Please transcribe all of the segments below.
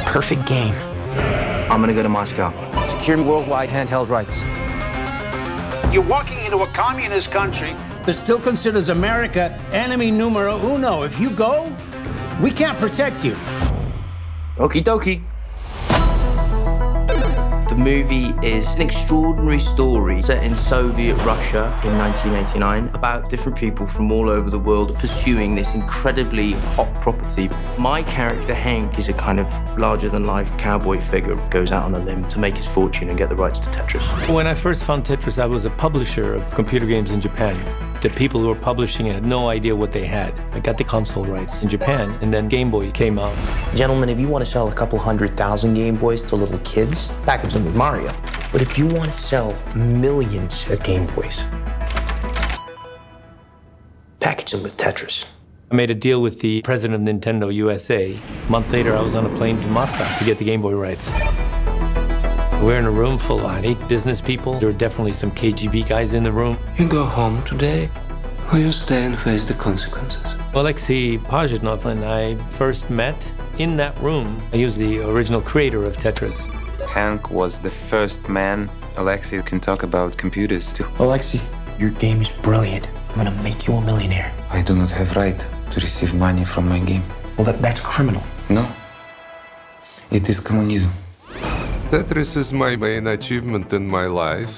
perfect game. I'm gonna go to Moscow. Secure worldwide handheld rights. You're walking into a communist country that still considers America enemy numero uno. If you go, we can't protect you. Okie dokie. The movie is an extraordinary story set in Soviet Russia in 1989 about different people from all over the world pursuing this incredibly hot property. My character, Henk, is a kind of larger-than-life cowboy figure who goes out on a limb to make his fortune and get the rights to Tetris. When I first found Tetris, I was a publisher of computer games in Japan. The people who were publishing it had no idea what they had. I got the console rights in Japan, and then Game Boy came out. Gentlemen, if you want to sell a couple 100,000 Game Boys to little kids, package them with Mario. But if you want to sell millions of Game Boys, package them with Tetris. I made a deal with the president of Nintendo USA. A month later, I was on a plane to Moscow to get the Game Boy rights. We're in a room full of 8 business people. There were definitely some KGB guys in the room. You go home today, or you stay and face the consequences. Alexey Pajitnov and I first met in that room. He was the original creator of Tetris. Henk was the first man Alexey can talk about computers to. Alexey, your game is brilliant. I'm gonna make you a millionaire. I do not have right to receive money from my game. Well, that's criminal. No, it is communism. Tetris is my main achievement in my life.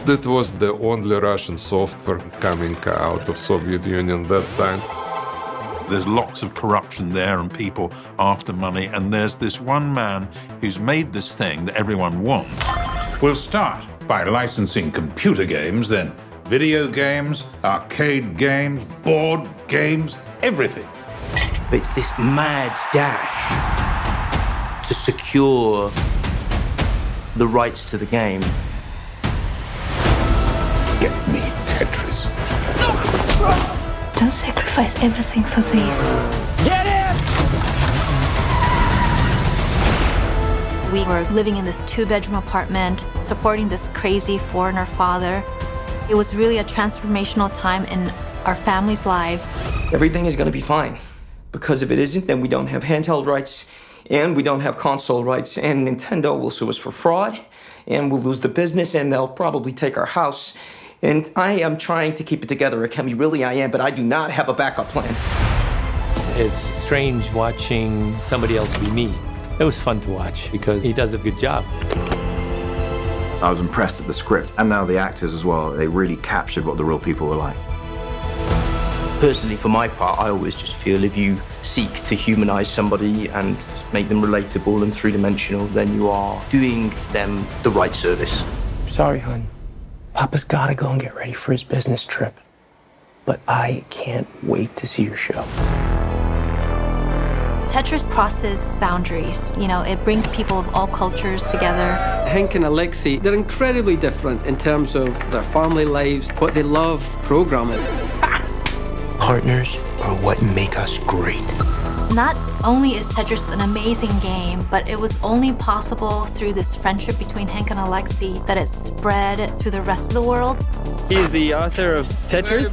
That was the only Russian software coming out of Soviet Union that time. There's lots of corruption there and people after money, and there's this one man who's made this thing that everyone wants. We'll start by licensing computer games, then video games, arcade games, board games, everything. It's this mad dash to secure the rights to the game. Get me Tetris. Don't sacrifice everything for these. Get it! We were living in this 2-bedroom apartment, supporting this crazy foreigner father. It was really a transformational time in our family's lives. Everything is gonna be fine. Because if it isn't, then we don't have handheld rights, and we don't have console rights, and Nintendo will sue us for fraud, and we'll lose the business, and they'll probably take our house. And I am trying to keep it together, Akemi, really I am, but I do not have a backup plan. It's strange watching somebody else be me. It was fun to watch because he does a good job. I was impressed at the script, and now the actors as well. They really captured what the real people were like. Personally, for my part, I always just feel if you seek to humanize somebody and make them relatable and three-dimensional, then you are doing them the right service. Sorry, hon. Papa's gotta go and get ready for his business trip. But I can't wait to see your show. Tetris crosses boundaries. You know, it brings people of all cultures together. Henk and Alexey, they're incredibly different in terms of their family lives, but they love programming. Partners are what make us great. Not only is Tetris an amazing game, but it was only possible through this friendship between Henk and Alexey that it spread through the rest of the world. He's the author of Tetris.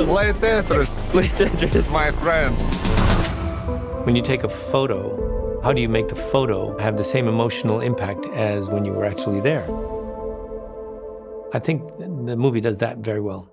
Play Tetris. Play Tetris. My friends. When you take a photo, how do you make the photo have the same emotional impact as when you were actually there? I think the movie does that very well.